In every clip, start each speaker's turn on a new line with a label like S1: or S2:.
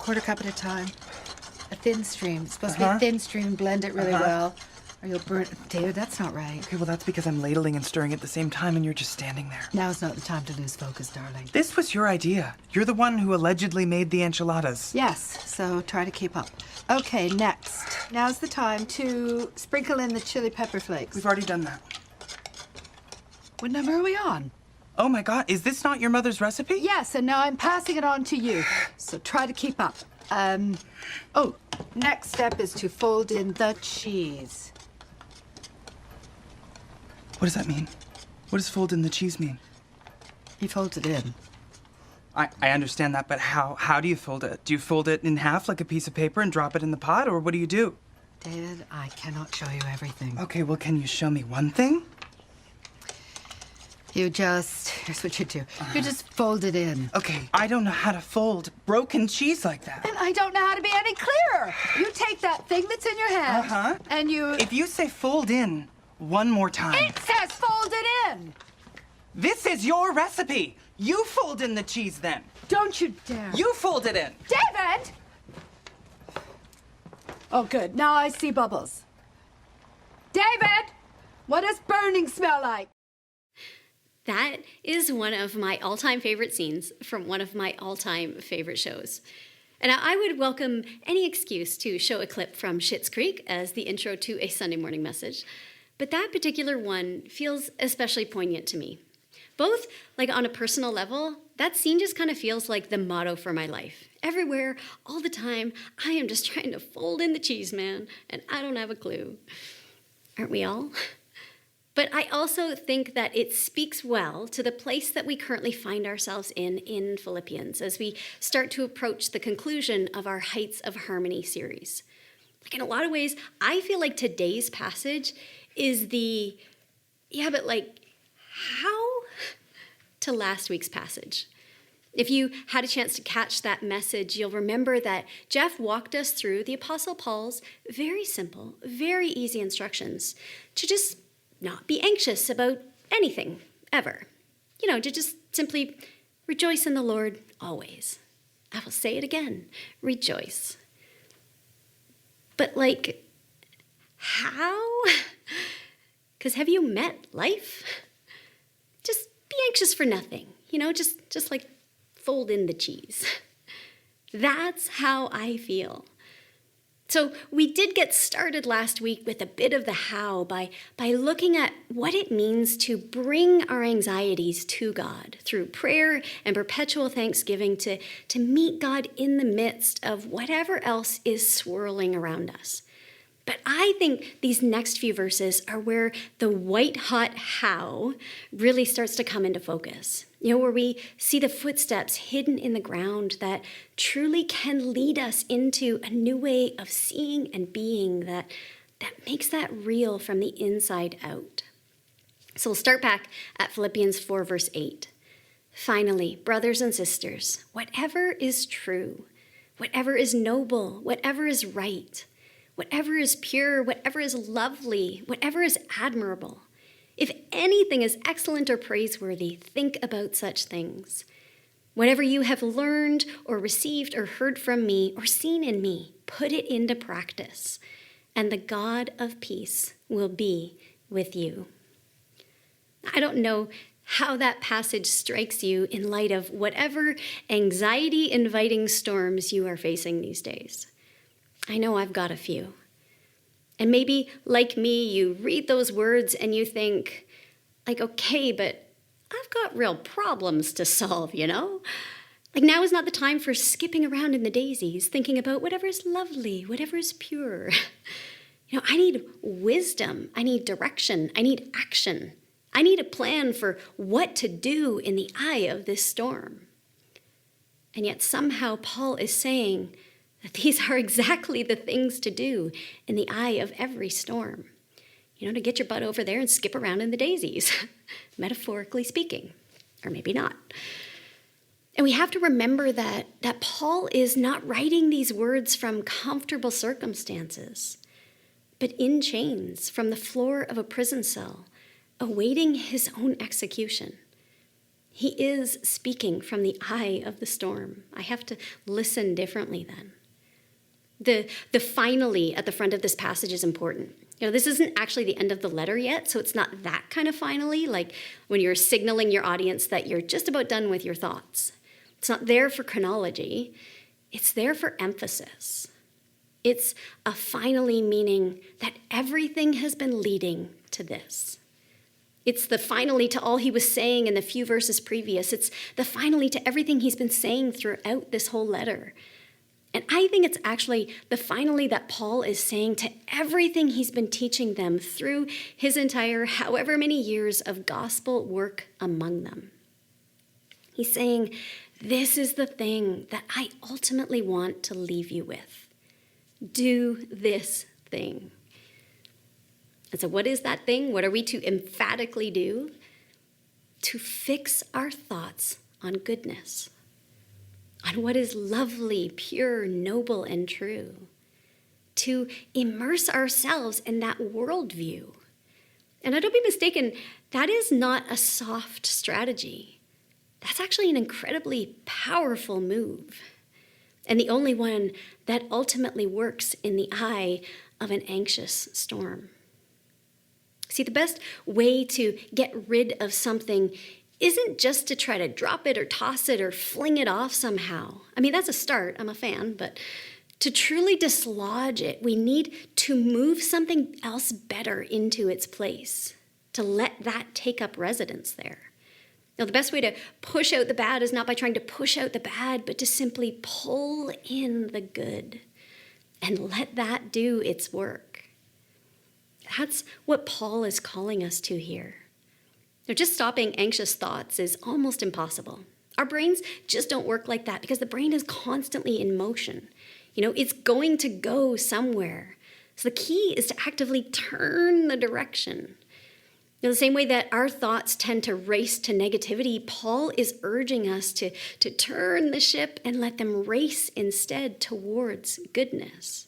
S1: quarter cup at a time. A thin stream. It's supposed to be a thin stream. Blend it really well, or you'll burn it. David, that's not right.
S2: Okay, well, that's because I'm ladling and stirring at the same time and you're just standing there.
S1: Now's not the time to lose focus, darling.
S2: This was your idea. You're the one who allegedly made the enchiladas.
S1: Yes, so try to keep up. Okay, next. Now's the time to sprinkle in the chili pepper flakes.
S2: We've already done that.
S1: What number are we on?
S2: Oh my God, is this not your mother's recipe?
S1: Yes, and now I'm passing it on to you. So try to keep up. Oh, next step is to fold in the cheese.
S2: What does that mean? What does fold in the cheese mean?
S1: You fold it in.
S2: I understand that, but how do you fold it? Do you fold it in half like a piece of paper and drop it in the pot, or what do you do?
S1: David, I cannot show you everything.
S2: Okay, well, can you show me one thing?
S1: Here's what you do. You just fold it in.
S2: Okay, I don't know how to fold broken cheese like that.
S1: And I don't know how to be any clearer. You take that thing that's in your hand, and you...
S2: If you say fold in one more time...
S1: It says fold it in!
S2: This is your recipe! You fold in the cheese then.
S1: Don't you dare.
S2: You fold it in.
S1: David! Oh, good. Now I see bubbles. David! What does burning smell like?
S3: That is one of my all-time favorite scenes from one of my all-time favorite shows. And I would welcome any excuse to show a clip from Schitt's Creek as the intro to a Sunday morning message. But that particular one feels especially poignant to me. Both, like on a personal level, that scene just kind of feels like the motto for my life. Everywhere, all the time, I am just trying to fold in the cheese, man, and I don't have a clue. Aren't we all? But I also think that it speaks well to the place that we currently find ourselves in Philippians as we start to approach the conclusion of our Heights of Harmony series. Like in a lot of ways, I feel like today's passage is how to last week's passage. If you had a chance to catch that message, you'll remember that Jeff walked us through the Apostle Paul's very simple, very easy instructions to just not be anxious about anything, ever. To just simply rejoice in the Lord always. I will say it again, rejoice. But how? Because have you met life? Just be anxious for nothing, just like fold in the cheese. That's how I feel. So we did get started last week with a bit of the how by looking at what it means to bring our anxieties to God through prayer and perpetual thanksgiving to meet God in the midst of whatever else is swirling around us. But I think these next few verses are where the white-hot how really starts to come into focus. Where we see the footsteps hidden in the ground that truly can lead us into a new way of seeing and being that makes that real from the inside out. So we'll start back at Philippians 4, verse 8. Finally, brothers and sisters, whatever is true, whatever is noble, whatever is right, whatever is pure, whatever is lovely, whatever is admirable, if anything is excellent or praiseworthy, think about such things. Whatever you have learned or received or heard from me or seen in me, put it into practice, and the God of peace will be with you. I don't know how that passage strikes you in light of whatever anxiety-inviting storms you are facing these days. I know I've got a few. And maybe, like me, you read those words and you think, okay, but I've got real problems to solve, Now is not the time for skipping around in the daisies, thinking about whatever is lovely, whatever is pure. I need wisdom. I need direction. I need action. I need a plan for what to do in the eye of this storm. And yet somehow Paul is saying that these are exactly the things to do in the eye of every storm. To get your butt over there and skip around in the daisies, metaphorically speaking, or maybe not. And we have to remember that Paul is not writing these words from comfortable circumstances, but in chains from the floor of a prison cell, awaiting his own execution. He is speaking from the eye of the storm. I have to listen differently then. The finally at the front of this passage is important. This isn't actually the end of the letter yet, so it's not that kind of finally, like when you're signaling your audience that you're just about done with your thoughts. It's not there for chronology. It's there for emphasis. It's a finally meaning that everything has been leading to this. It's the finally to all he was saying in the few verses previous. It's the finally to everything he's been saying throughout this whole letter. And I think it's actually the finally that Paul is saying to everything he's been teaching them through his entire however many years of gospel work among them. He's saying, this is the thing that I ultimately want to leave you with. Do this thing. And so what is that thing? What are we to emphatically do? To fix our thoughts on goodness, on what is lovely, pure, noble, and true. To immerse ourselves in that worldview. And don't be mistaken, that is not a soft strategy. That's actually an incredibly powerful move. And the only one that ultimately works in the eye of an anxious storm. See, the best way to get rid of something isn't just to try to drop it or toss it or fling it off somehow. I mean, that's a start. I'm a fan. But to truly dislodge it, we need to move something else better into its place, to let that take up residence there. Now, the best way to push out the bad is not by trying to push out the bad, but to simply pull in the good and let that do its work. That's what Paul is calling us to here. Now, just stopping anxious thoughts is almost impossible. Our brains just don't work like that because the brain is constantly in motion. It's going to go somewhere. So the key is to actively turn the direction. The same way that our thoughts tend to race to negativity, Paul is urging us to turn the ship and let them race instead towards goodness.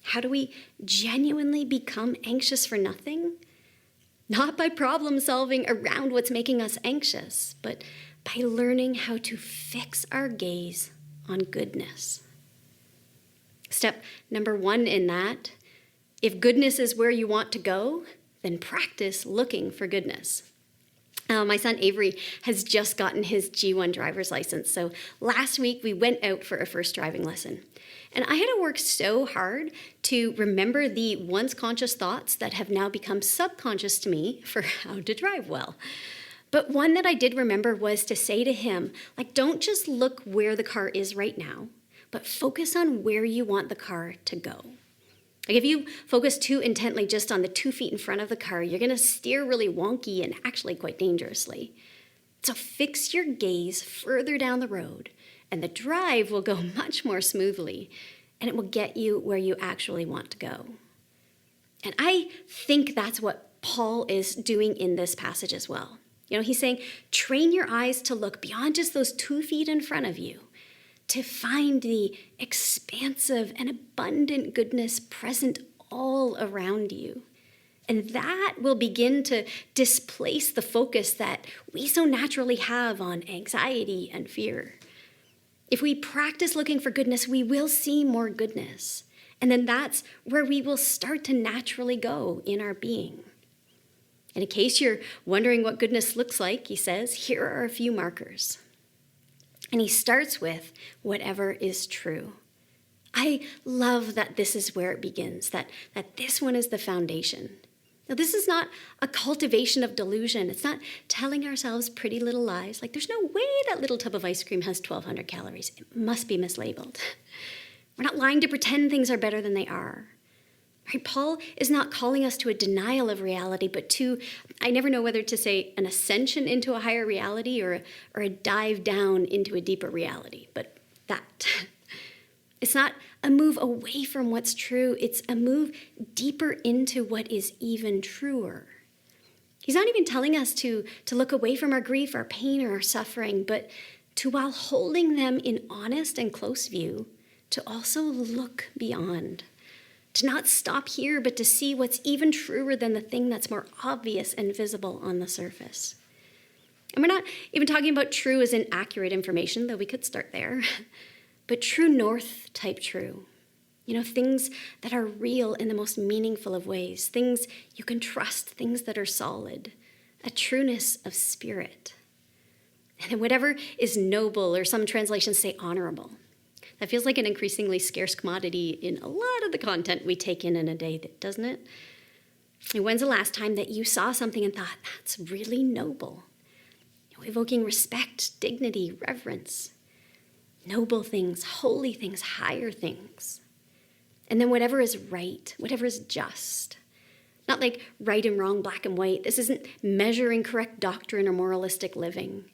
S3: How do we genuinely become anxious for nothing? Not by problem solving around what's making us anxious, but by learning how to fix our gaze on goodness. Step number 1 in that, if goodness is where you want to go, then practice looking for goodness. My son Avery has just gotten his G1 driver's license. So last week we went out for a first driving lesson. And I had to work so hard to remember the once conscious thoughts that have now become subconscious to me for how to drive well. But one that I did remember was to say to him, don't just look where the car is right now, but focus on where you want the car to go. If you focus too intently just on the 2 feet in front of the car, you're going to steer really wonky and actually quite dangerously. So fix your gaze further down the road, and the drive will go much more smoothly, and it will get you where you actually want to go. And I think that's what Paul is doing in this passage as well. He's saying, train your eyes to look beyond just those 2 feet in front of you, to find the expansive and abundant goodness present all around you. And that will begin to displace the focus that we so naturally have on anxiety and fear. If we practice looking for goodness, we will see more goodness. And then that's where we will start to naturally go in our being. And in case you're wondering what goodness looks like, he says, here are a few markers. And he starts with whatever is true. I love that this is where it begins, that this one is the foundation. Now, this is not a cultivation of delusion. It's not telling ourselves pretty little lies. There's no way that little tub of ice cream has 1,200 calories. It must be mislabeled. We're not lying to pretend things are better than they are. Right? Paul is not calling us to a denial of reality, but to, I never know whether to say an ascension into a higher reality or a dive down into a deeper reality, but that. It's not a move away from what's true. It's a move deeper into what is even truer. He's not even telling us to look away from our grief, our pain, or our suffering, but to, while holding them in honest and close view, to also look beyond. To not stop here, but to see what's even truer than the thing that's more obvious and visible on the surface. And we're not even talking about true as in accurate information, though we could start there, but true north type true. Things that are real in the most meaningful of ways, things you can trust, things that are solid, a trueness of spirit. And then whatever is noble, or some translations say honorable. That feels like an increasingly scarce commodity in a lot of the content we take in a day, doesn't it? And when's the last time that you saw something and thought, that's really noble? Evoking respect, dignity, reverence. Noble things, holy things, higher things. And then whatever is right, whatever is just. Not like right and wrong, black and white. This isn't measuring correct doctrine or moralistic living.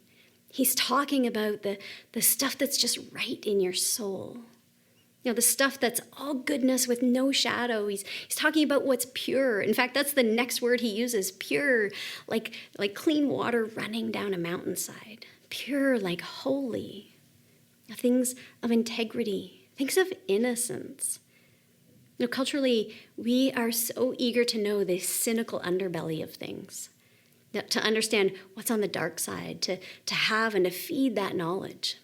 S3: He's talking about the stuff that's just right in your soul. The stuff that's all goodness with no shadow. He's talking about what's pure. In fact, that's the next word he uses, pure, like clean water running down a mountainside. Pure, like holy. Things of integrity, things of innocence. Culturally, we are so eager to know the cynical underbelly of things, to understand what's on the dark side, to have and to feed that knowledge.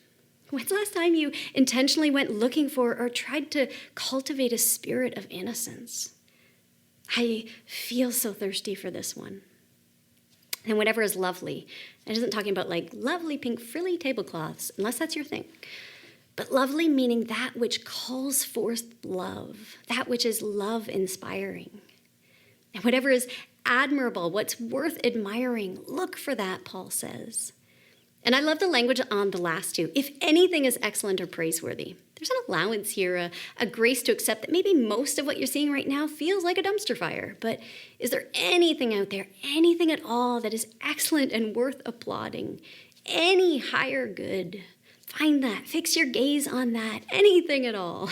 S3: When's the last time you intentionally went looking for or tried to cultivate a spirit of innocence? I feel so thirsty for this one. And whatever is lovely, it isn't talking about like lovely pink frilly tablecloths, unless that's your thing. But lovely meaning that which calls forth love, that which is love-inspiring. And whatever is admirable, what's worth admiring, look for that, Paul says. And I love the language on the last two. If anything is excellent or praiseworthy, there's an allowance here, a grace to accept that maybe most of what you're seeing right now feels like a dumpster fire. But is there anything out there, anything at all that is excellent and worth applauding? Any higher good? Find that. Fix your gaze on that. Anything at all.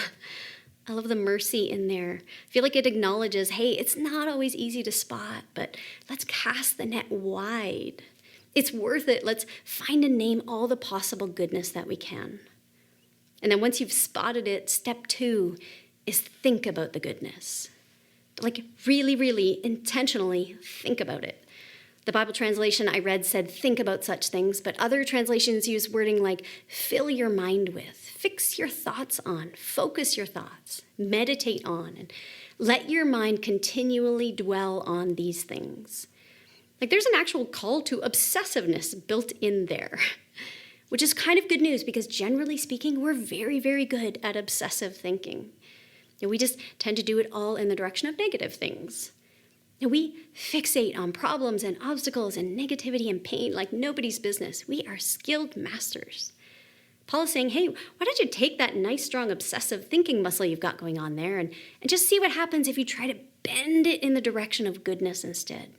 S3: I love the mercy in there. I feel like it acknowledges, hey, it's not always easy to spot, but let's cast the net wide. It's worth it. Let's find and name all the possible goodness that we can. And then once you've spotted it, step 2 is think about the goodness. Like really, really intentionally think about it. The Bible translation I read said, think about such things, but other translations use wording like fill your mind with, fix your thoughts on, focus your thoughts, meditate on, and let your mind continually dwell on these things. Like there's an actual call to obsessiveness built in there, which is kind of good news because generally speaking, we're very, very good at obsessive thinking. And we just tend to do it all in the direction of negative things. And we fixate on problems and obstacles and negativity and pain like nobody's business. We are skilled masters. Paul is saying, hey, why don't you take that nice, strong, obsessive thinking muscle you've got going on there and just see what happens if you try to bend it in the direction of goodness instead.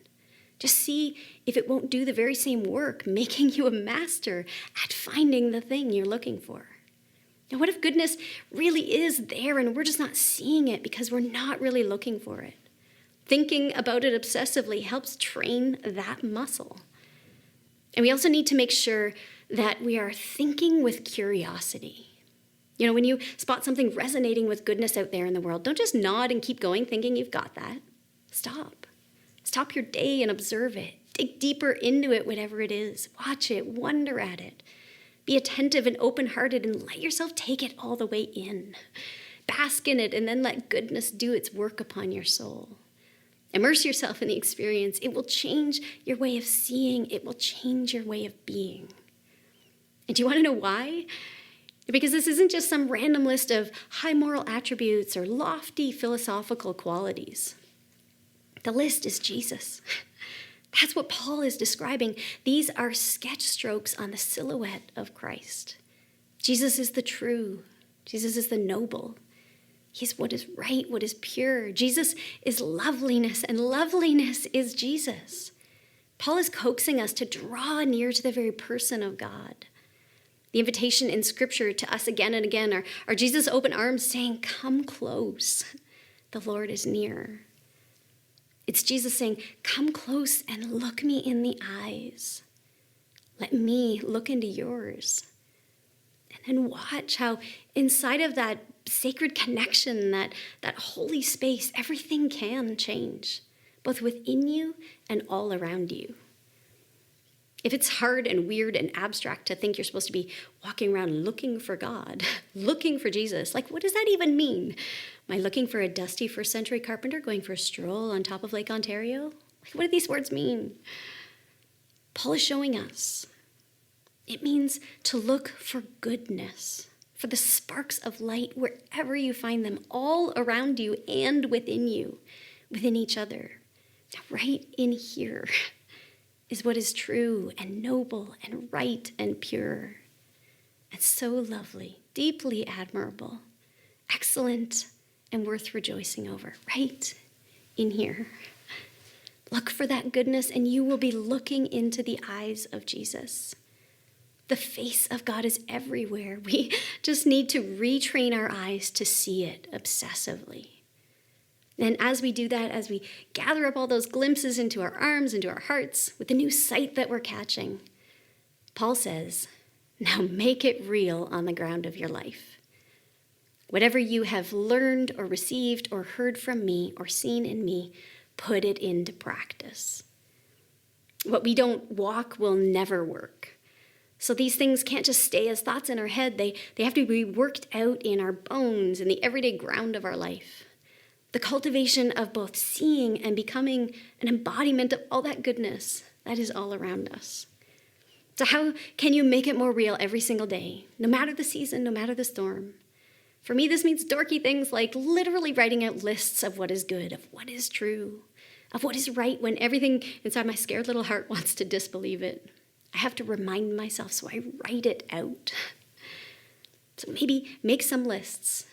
S3: Just see if it won't do the very same work, making you a master at finding the thing you're looking for. And what if goodness really is there and we're just not seeing it because we're not really looking for it? Thinking about it obsessively helps train that muscle. And we also need to make sure that we are thinking with curiosity. When you spot something resonating with goodness out there in the world, don't just nod and keep going thinking you've got that. Stop. Stop your day and observe it. Dig deeper into it, whatever it is. Watch it, wonder at it. Be attentive and open-hearted and let yourself take it all the way in. Bask in it and then let goodness do its work upon your soul. Immerse yourself in the experience. It will change your way of seeing. It will change your way of being. And do you want to know why? Because this isn't just some random list of high moral attributes or lofty philosophical qualities. The list is Jesus. That's what Paul is describing. These are sketch strokes on the silhouette of Christ. Jesus is the true. Jesus is the noble. He's what is right, what is pure. Jesus is loveliness, and loveliness is Jesus. Paul is coaxing us to draw near to the very person of God. The invitation in Scripture to us again and again are Jesus' open arms saying, come close. The Lord is near. It's Jesus saying, come close and look me in the eyes. Let me look into yours. And then watch how inside of that sacred connection, that holy space, everything can change, both within you and all around you. If it's hard and weird and abstract to think you're supposed to be walking around looking for God, looking for Jesus, like what does that even mean? Am I looking for a dusty first century carpenter going for a stroll on top of Lake Ontario? Like, what do these words mean? Paul is showing us it means to look for goodness, for the sparks of light wherever you find them, all around you and within you, within each other. Right in here is what is true and noble and right and pure and so lovely, deeply admirable, excellent, and worth rejoicing over, right in here. Look for that goodness and you will be looking into the eyes of Jesus. The face of God is everywhere. We just need to retrain our eyes to see it obsessively. And as we do that, as we gather up all those glimpses into our arms, into our hearts, with the new sight that we're catching, Paul says, now make it real on the ground of your life. Whatever you have learned or received or heard from me or seen in me, put it into practice. What we don't walk will never work. So these things can't just stay as thoughts in our head. They have to be worked out in our bones, in the everyday ground of our life. The cultivation of both seeing and becoming an embodiment of all that goodness that is all around us. So how can you make it more real every single day, no matter the season, no matter the storm? For me, this means dorky things like literally writing out lists of what is good, of what is true, of what is right when everything inside my scared little heart wants to disbelieve it. I have to remind myself, so I write it out. So maybe make some lists.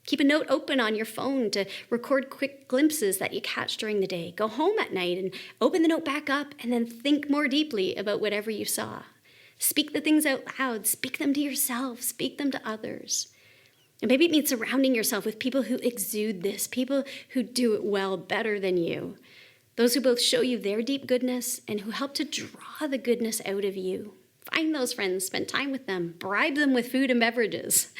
S3: Keep a note open on your phone to record quick glimpses that you catch during the day. Go home at night and open the note back up and then think more deeply about whatever you saw. Speak the things out loud. Speak them to yourself. Speak them to others. And maybe it means surrounding yourself with people who exude this, people who do it well, better than you. Those who both show you their deep goodness and who help to draw the goodness out of you. Find those friends, spend time with them, bribe them with food and beverages.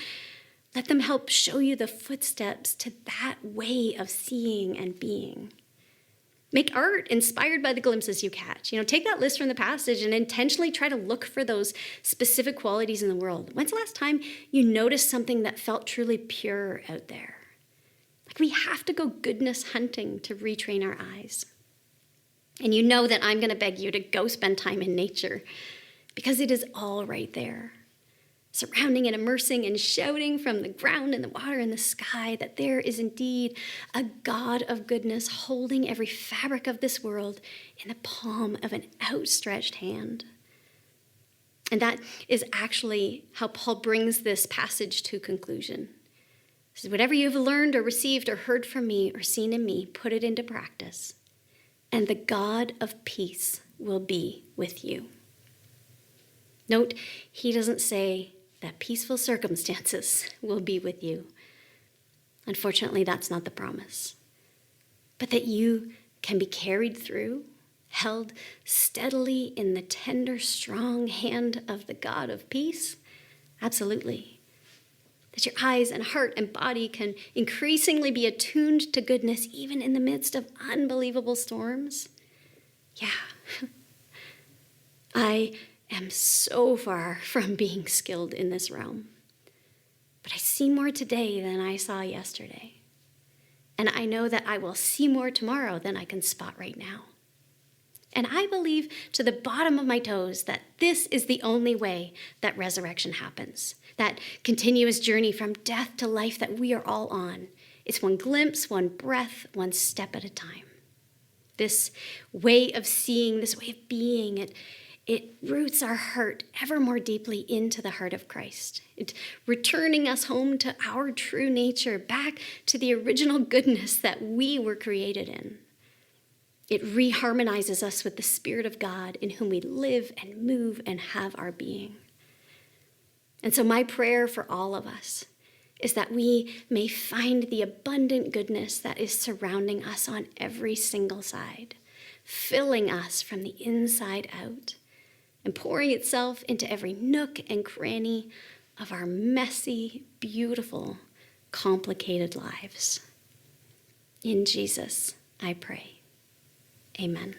S3: Let them help show you the footsteps to that way of seeing and being. Make art inspired by the glimpses you catch. Take that list from the passage and intentionally try to look for those specific qualities in the world. When's the last time you noticed something that felt truly pure out there? Like we have to go goodness hunting to retrain our eyes. And you know that I'm going to beg you to go spend time in nature because it is all right there. Surrounding and immersing and shouting from the ground and the water and the sky that there is indeed a God of goodness holding every fabric of this world in the palm of an outstretched hand. And that is actually how Paul brings this passage to conclusion. He says, whatever you've learned or received or heard from me or seen in me, put it into practice, and the God of peace will be with you. Note, he doesn't say that peaceful circumstances will be with you. Unfortunately, that's not the promise. But that you can be carried through, held steadily in the tender, strong hand of the God of peace? Absolutely. That your eyes and heart and body can increasingly be attuned to goodness even in the midst of unbelievable storms? Yeah. I am so far from being skilled in this realm. But I see more today than I saw yesterday. And I know that I will see more tomorrow than I can spot right now. And I believe to the bottom of my toes that this is the only way that resurrection happens. That continuous journey from death to life that we are all on. It's one glimpse, one breath, one step at a time. This way of seeing, this way of being, it roots our heart ever more deeply into the heart of Christ. It's returning us home to our true nature, back to the original goodness that we were created in. It reharmonizes us with the Spirit of God in whom we live and move and have our being. And so my prayer for all of us is that we may find the abundant goodness that is surrounding us on every single side, filling us from the inside out, and pouring itself into every nook and cranny of our messy, beautiful, complicated lives. In Jesus, I pray. Amen.